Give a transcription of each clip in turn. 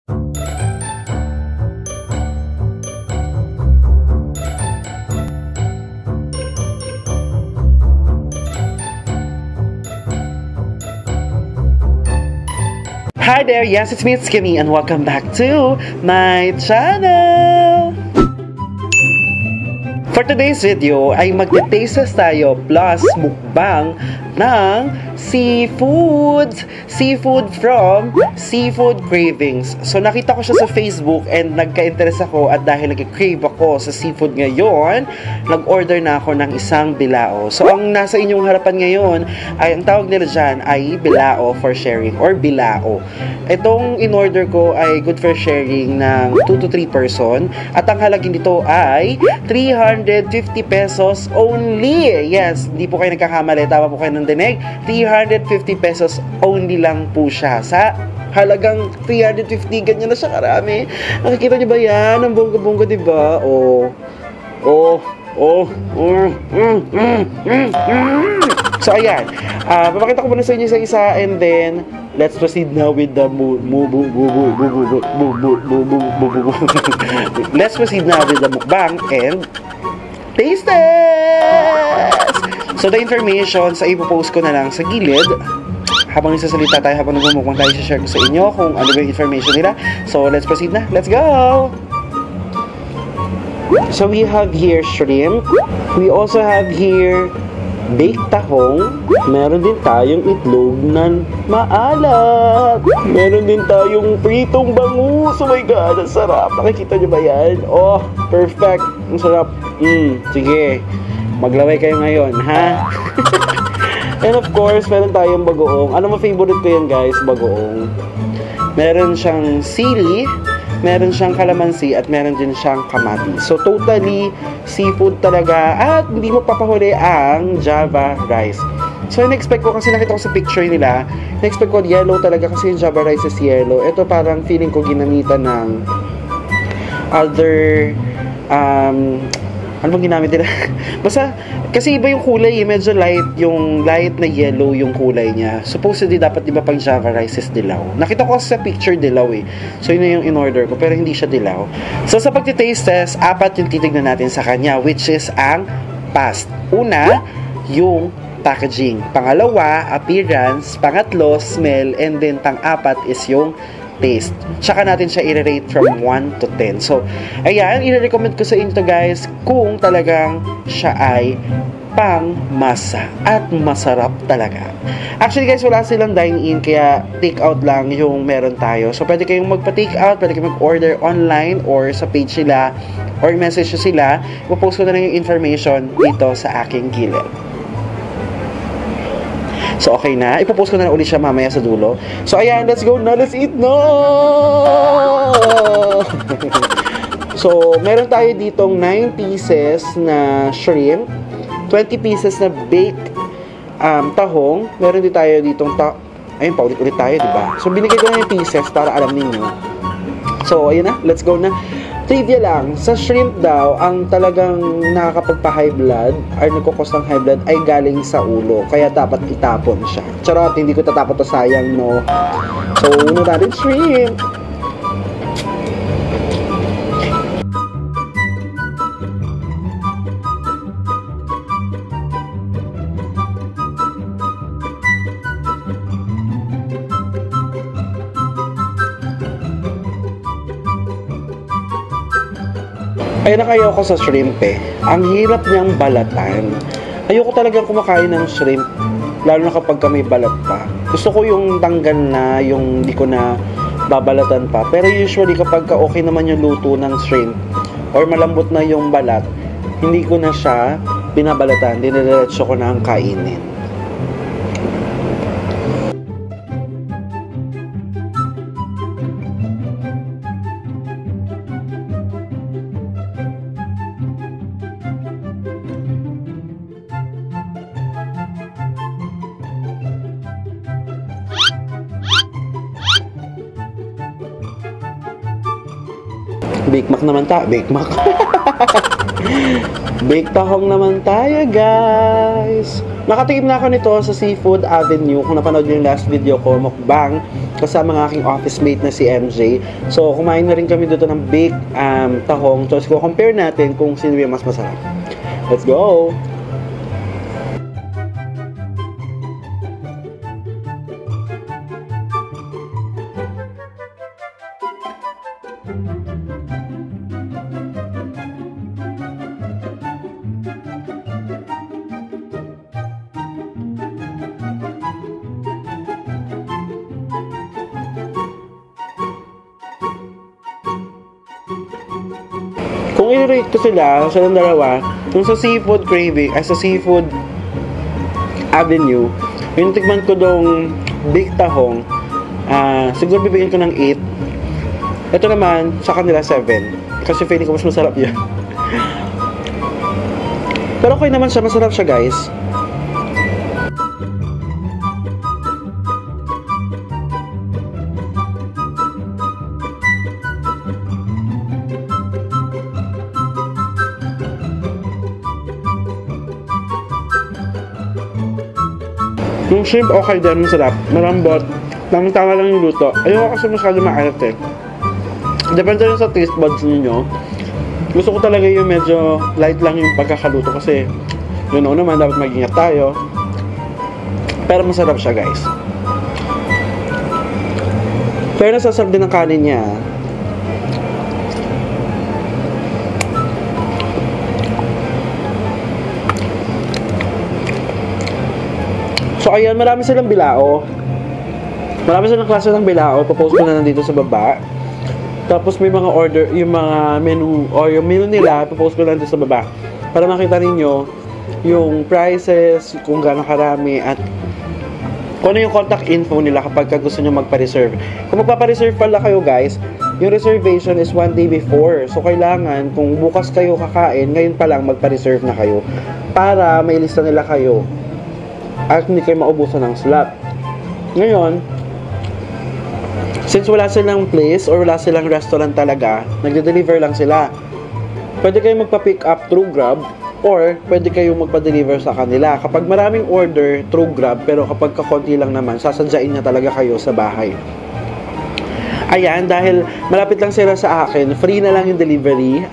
Hi there, yes, it's me, it's Kimmy, and welcome back to my channel! For today's video ay magte-taste tayo plus mukbang ng seafood from Seafood Cravings. So nakita ko siya sa Facebook and nagka-interest ako, at dahil nag-crave ako sa seafood ngayon, nag-order na ako ng isang bilao. So ang nasa inyong harapan ngayon ay, ang tawag nila dyan ay bilao for sharing or bilao. Itong in-order ko ay good for sharing ng 2 to 3 person, at ang halagin dito ay 350 pesos only. Yes, hindi po kayo nagkakamali, tama po kayo ng dinig. 350 pesos only lang po siya. Sa halagang 350, ganyan na siya karami. Nakikita niyo ba yan? Ang bongga-bongga, diba? So, ayan. Papakita ko muna sa inyo isa-isa, and then let's proceed now with the let's proceed now with the mukbang and taste test! So, the information sa ipopost ko na lang sa gilid. Habang nagsasalita tayo, habang nagmumukbang tayo, share ko sa inyo kung ano yung information nila. So, let's proceed na. Let's go! So, we have here shrimp. We also have here baked tahong. Meron din tayong itlog na maalat. Meron din tayong pritong bangus. Oh my God, ang sarap. Nakikita nyo ba yan? Oh, perfect. Ang sarap. Sige. Maglaway kayo ngayon, ha? And of course, meron tayong bagoong. Ano mo favorite ko yan, guys? Bagoong. Meron siyang sili, meron siyang kalamansi, at meron din siyang kamatis. So, totally seafood talaga. At hindi mo papahuli ang Java rice. So, in-expect ko, kasi nakita ko sa picture nila, in-expect ko yellow talaga kasi yung Java rice is yellow. Ito parang feeling ko ginamitan ng other, ano bang ginamit nila? Basta, kasi iba yung kulay, medyo light na yellow yung kulay niya. Supposedly, dapat iba pang Java rice is dilaw. Nakita ko sa picture dilaw eh. So, yun na yung in-order ko, pero hindi siya dilaw. So, sa pagtitaste test, 4 yung titignan natin sa kanya, which is ang past. Una, yung packaging. Pangalawa, appearance. Pangatlo, smell. And then, pang-4 is yung taste. Tsaka natin siya i-rate from 1 to 10. So, ayan, i-recommend ko sa inyo guys kung talagang siya ay pang-masa at masarap talaga. Actually guys, wala silang dine-in, kaya take-out lang yung meron tayo. So, pwede kayong magpa-take-out, pwede kayong mag-order online or sa page nila or message nyo sila. Ipopost ko na lang yung information dito sa aking gilid. So, okay na. Ipopost ko na ulit siya mamaya sa dulo. So, ayan. Let's go na. Let's eat na! So, meron tayo ditong 9 pieces na shrimp, 20 pieces na baked tahong. Meron din tayo ditong ayun, paulit-ulit tayo, diba? So, binigay ko na yung pieces para alam ninyo. So, ayun na. Let's go na. Trivia lang, sa shrimp daw, ang talagang nakakapagpa-high blood or nagkukos ng high blood ay galing sa ulo. Kaya dapat itapon siya. Charot, hindi ko tatapon to, sayang, no? So, una natin shrimp. Ayun na kayo ako sa shrimp eh. Ang hirap niyang balatan. Ayoko talagang kumakain ng shrimp, lalo na kapag may balat pa. Gusto ko yung tanggal na, yung hindi ko na babalatan pa. Pero usually kapag okay naman yung luto ng shrimp or malambot na yung balat, hindi ko na siya binabalatan. Dinidiretso ko na ang kainin. Bake Mac naman tayo. Bake Mac. Bake tahong naman tayo, guys. Nakatikim na ako nito sa Seafood Avenue. Kung napanood yung last video ko, mukbang, kasama ng aking office mate na si MJ. So, kumain na rin kami dito ng baked tahong. So, compare natin kung sino yung mas masarap. Let's go! Kung i-rate ko sila, silang dalawa, kung sa seafood craving, ay sa seafood avenue, yung tikman ko dong big tahong, siguro bibigyan ko ng 8. Ito naman, sa kanila 7. Kasi feeling ko mas masarap yan. Pero okay naman siya, masarap siya guys. Yung shrimp okay din, masarap, marambot, tama lang yung luto. Ayoko kasi masyado maalat eh. Depende rin sa taste buds ninyo. Gusto ko talaga yung medyo light lang yung pagkakaluto kasi yun naman, dapat mag-ingat tayo. Pero masarap siya guys. Pero nasasarap din ang kanin niya. So ayan, marami silang bilao. Marami silang klase ng bilao. Popost ko na nandito sa baba. Tapos may mga order, yung mga menu, o yung menu nila, popost ko na nandito sa baba. Para makita ninyo yung prices, kung gaano karami, at kung ano yung contact info nila kapag gusto nyo magpa-reserve. Kung magpapa-reserve pala kayo guys, yung reservation is 1 day before. So kailangan, kung bukas kayo kakain, ngayon pa lang magpa-reserve na kayo. Para may lista nila kayo. At hindi kayo maubusan ng slot. Ngayon, since wala silang place or wala silang restaurant talaga, nagde-deliver lang sila. Pwede kayo magpa-pick up through Grab or pwede kayo magpa-deliver sa kanila. Kapag maraming order through Grab, pero kapag kakonti lang naman, sasadyain na talaga kayo sa bahay. Ayan, dahil malapit lang sila sa akin, free na lang yung delivery.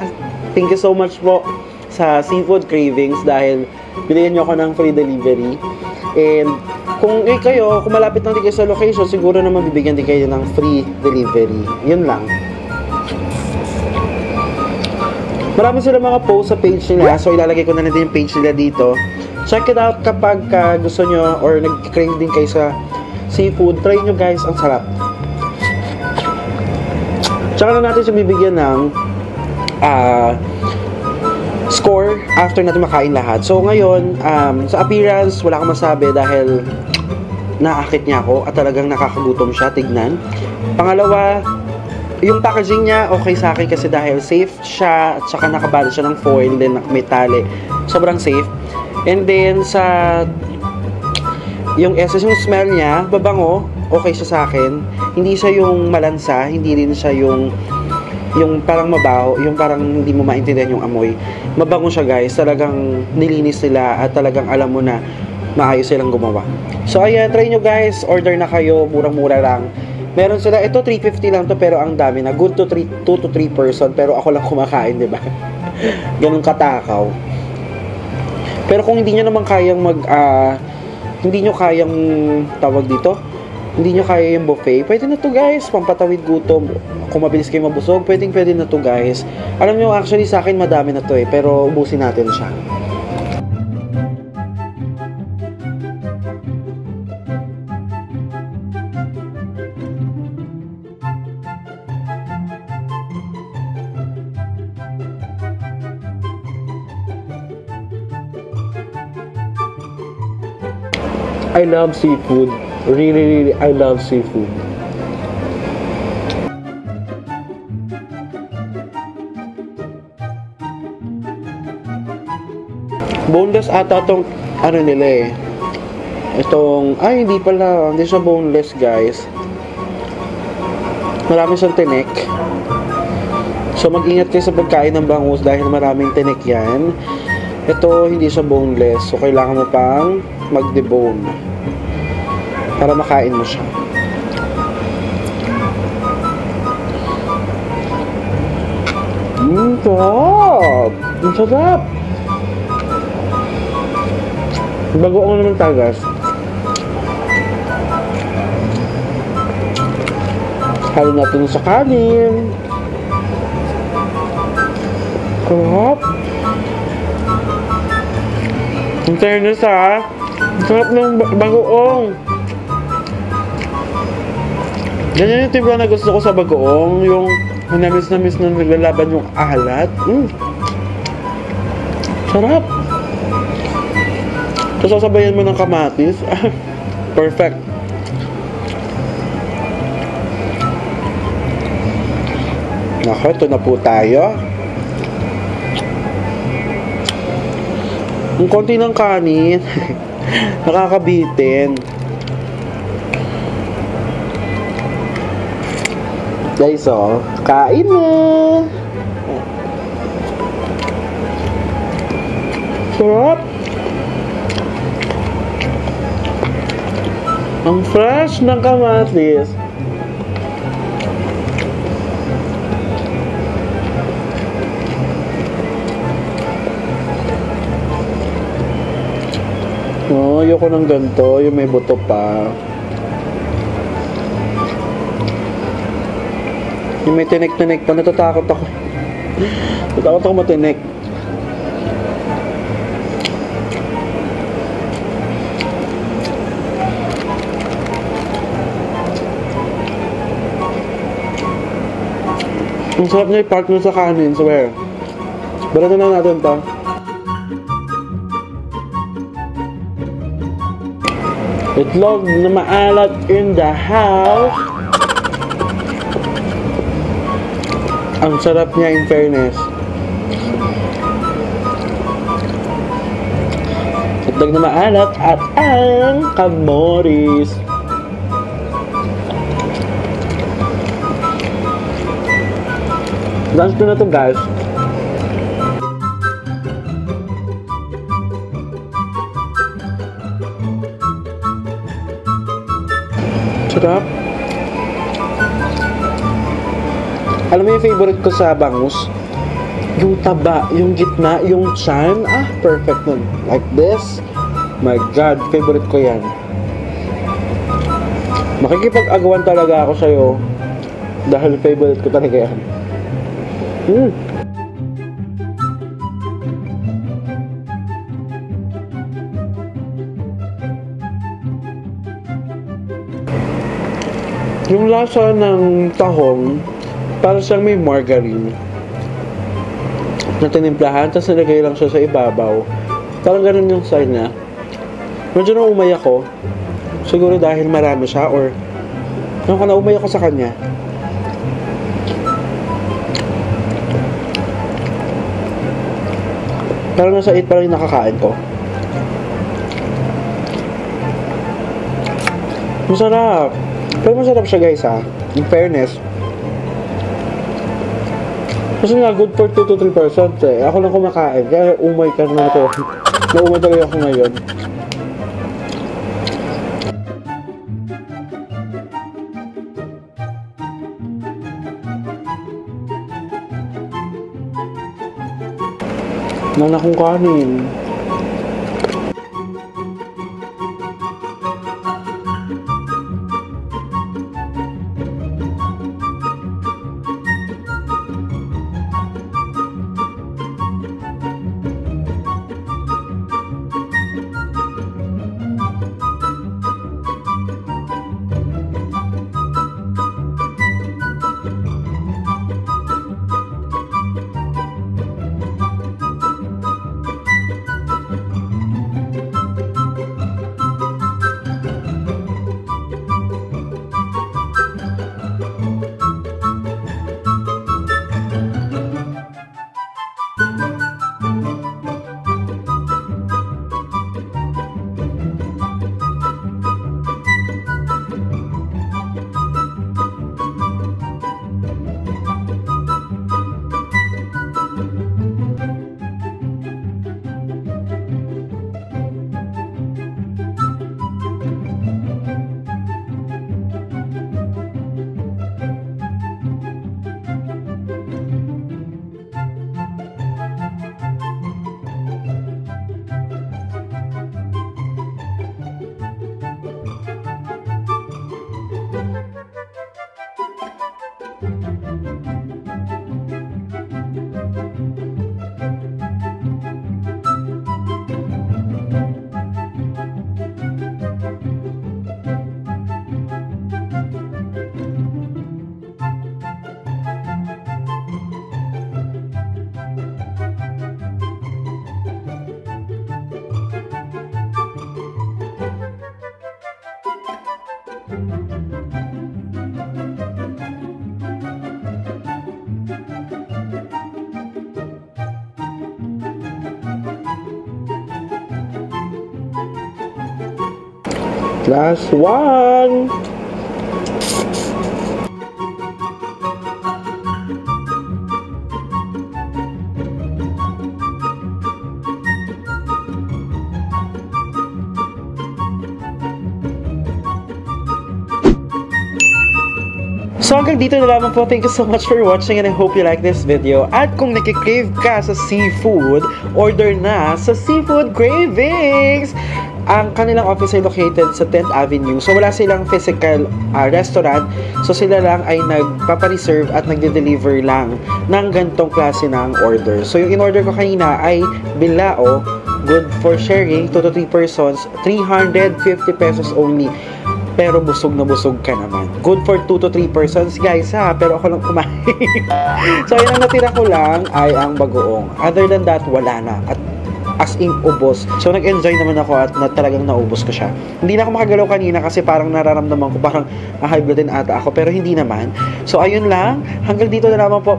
Thank you so much po sa Seafood Cravings dahil binigyan nyo ako ng free delivery. And kung kayo, kung malapit lang din kayo sa location, siguro naman bibigyan din kayo ng free delivery. Yun lang. Marami sila mga post sa page nila, so ilalagay ko na din yung page nila dito. Check it out kapag gusto nyo or nag-crave din kayo sa seafood. Try nyo guys, ang sarap. Tsaka na natin siya bibigyan ng score after natin makain lahat. So ngayon, sa appearance, wala akong masabi dahil naakit niya ako at talagang nakakagutom siya, tignan. Pangalawa, yung packaging niya okay sa akin kasi dahil safe siya at saka nakabalot siya ng foil, then may tali. Sobrang safe. And then sa yung essence, yung smell niya, babango, okay siya sa akin. Hindi siya yung malansa, hindi rin siya yung parang mabaho, yung parang hindi mo maintindihan yung amoy. Mabango siya guys, talagang nilinis sila at talagang alam mo na maayos silang gumawa. So ayan, try nyo guys, order na kayo, murang-mura lang. Meron sila, ito 350 lang to pero ang dami na, good to 2 to 3 person, pero ako lang kumakain, di ba? Ganun katakaw. Pero kung hindi nyo naman kayang hindi nyo kayang tawag dito, hindi nyo kaya yung buffet, pwede na to guys, pampatawid gutom. Kung mabilis kayo mabusog, pwede na to guys. Alam nyo, actually sa akin madami na to pero ubusin natin siya. I love seafood. Really, I love seafood. Boneless ata tong ano nila eh. Itong, hindi pala, hindi siya boneless guys. Marami siyang tinik. So mag-ingat kayo sa pagkain ng bangus dahil maraming tinik yan. Ito, hindi siya boneless. So kailangan mo pang mag-debone para makain mo siya. sarap! Ang sarap! Bagoong naman tagas. Halo natin sa kanin. Sarap! Ang fairness ha! Ang sarap ng bagoong! Ganyan yung timpla na gusto ko sa bagoong. Yung namis-namis na naglalaban yung alat. Sarap! So, sasabayan mo ng kamatis. Perfect! Nako, ito na po tayo. Ang konti ng kanin. Nakakabitin. Guys, oh, kain na. Sarap. Ang fresh ng kamatis. Oh, ayoko ng ganito, yung may buto pa. Yung may tinik-tinik pa, natatakot ako. Natatakot ako matinik. Ang sarap niya i-partner sa kanin, swear. Balatan na natin to. Itlog na maalat in the house. Ang sarap niya in fairness. Itlog na maalat at ang kamoris. Lunch ko na to, guys. Sarap. Alam mo yung favorite ko sa bangus? Yung taba, yung gitna, yung chan. Ah, perfect nun. Like this. My God, favorite ko yan. Makikipag-agawan talaga ako sa'yo. Dahil favorite ko talaga yan. Yung lasa ng tahong, para siyang may margarine na tinimplahan, tapos nilagay lang siya sa ibabaw. Parang ganun yung sign niya. Medyo naumay ako. Siguro dahil marami siya, or naumay ako sa kanya. Parang nasa 8 pa lang yung nakakain ko. Masarap. Pero masarap siya, guys, ha. In fairness. Kasi nga, good for 2 to 3% eh. Ako lang kumakain. Kaya umay ka na ito. Naumay talaga ako ngayon. Nana kong kanin. Last one. So hanggang dito na lamang po. Thank you so much for watching and I hope you like this video. At kung nakikrave ka sa seafood, order na sa Seafood Cravings! Ang kanilang office ay located sa 10th Avenue. So wala silang physical restaurant. So sila lang ay nagpapareserve at nagde-deliver lang ng gantong klase ng order. So yung in-order ko kanina ay bilao, good for sharing, 2 to 3 persons, 350 pesos only. Pero busog na busog ka naman. Good for 2 to 3 persons, guys, ha? Pero ako lang kumain. So, yun ang natira ko lang ay ang bagoong. Other than that, wala na. At as in, ubos. So, nag-enjoy naman ako at talagang naubos ko siya. Hindi na ako makagalaw kanina kasi parang nararamdaman ko parang high blood din ata ako. Pero hindi naman. So, ayun lang. Hanggang dito na naman po.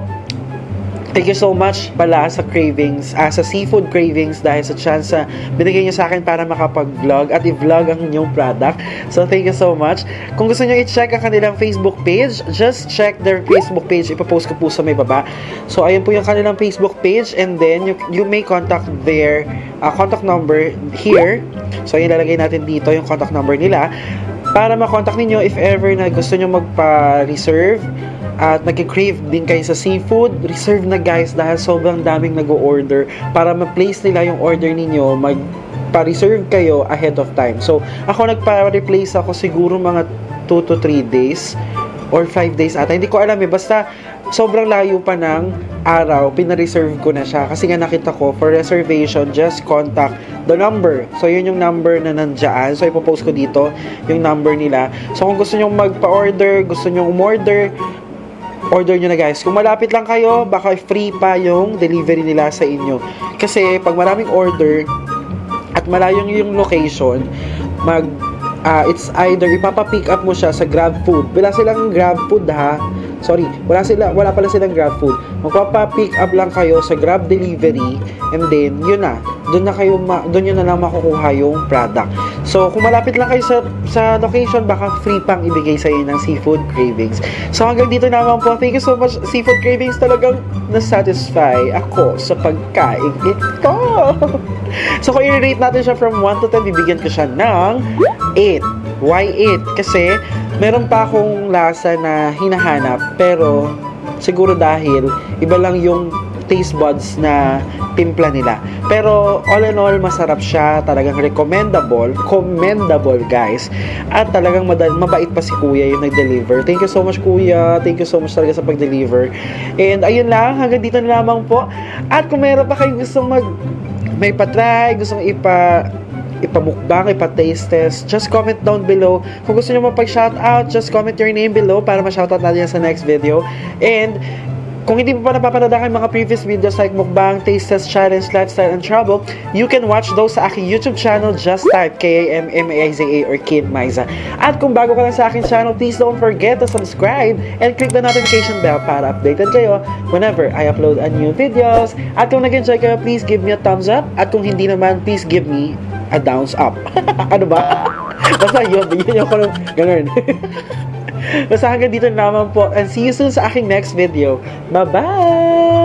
Thank you so much pala sa cravings, sa Seafood Cravings dahil sa chance na binigay niyo sa akin para makapag-vlog at i-vlog ang inyong product. So, thank you so much. Kung gusto niyo i-check ang kanilang Facebook page, just check their Facebook page. Ipapost ko po sa may baba. So, ayun po yung kanilang Facebook page and then you may contact their contact number here. So, ilalagay natin dito yung contact number nila para makontak ninyo if ever na gusto niyo magpa-reserve at nagki-crave din kayo sa seafood, reserve na guys dahil sobrang daming nag-o-order. Para ma-place nila yung order ninyo, magpa-reserve kayo ahead of time. So, ako nagpa-replace ako siguro mga 2 to 3 days or 5 days ata. Hindi ko alam basta sobrang layo pa ng araw, pina-reserve ko na siya. Kasi nga nakita ko, for reservation, just contact the number. So, yun yung number na nandyan. So, ipopost ko dito yung number nila. So, kung gusto nyo magpa-order, gusto nyo umorder, order nyo na guys. Kung malapit lang kayo, baka free pa yung delivery nila sa inyo. Kasi pag maraming order at malayong yung location, it's either ipapa-pick up mo siya sa Grab Food. Wala silang Grab Food ha. Sorry, wala pala silang Grab Food. Magpapa-pick up lang kayo sa Grab Delivery and then yun na. Doon nyo na lang makukuha yung product. So, kung malapit lang kayo sa location, baka free pang ibigay sa inyo ng Seafood Cravings. So, hanggang dito naman po. Thank you so much, Seafood Cravings. Talagang nasatisfy ako sa pagkaing ito. So, kung i-rate natin siya from 1 to 10, bibigyan ko siya ng 8. Why 8? Kasi, meron pa akong lasa na hinahanap. Pero, siguro dahil iba lang yung taste buds na timpla nila. Pero all in all, masarap siya. Talagang recommendable. Commendable, guys. At talagang mabait pa si Kuya yung nag-deliver. Thank you so much, Kuya. Thank you so much talaga sa pag-deliver. And ayun lang, hanggang dito na lamang po. At kung meron pa kayong gustong may pa-try, gustong ipa-mukbang, ipa-taste test, just comment down below. Kung gusto nyo mapag-shoutout, just comment your name below para ma-shoutout natin yan sa next video. And kung hindi pa napapanood ang mga previous videos like mukbang, taste test, challenge, lifestyle, and travel, you can watch those sa aking YouTube channel. Just type KAMMAIZA or kimreymendiolamaiza. At kung bago ka lang sa aking channel, please don't forget to subscribe and click the notification bell para updated kayo whenever I upload a new videos. At kung nag-enjoy kayo, please give me a thumbs up. At kung hindi naman, please give me a downs up. Ano ba? Basta yun, bigyan nyo ko ng ganun. Basta hanggang dito naman po. And see you soon sa aking next video. Bye-bye!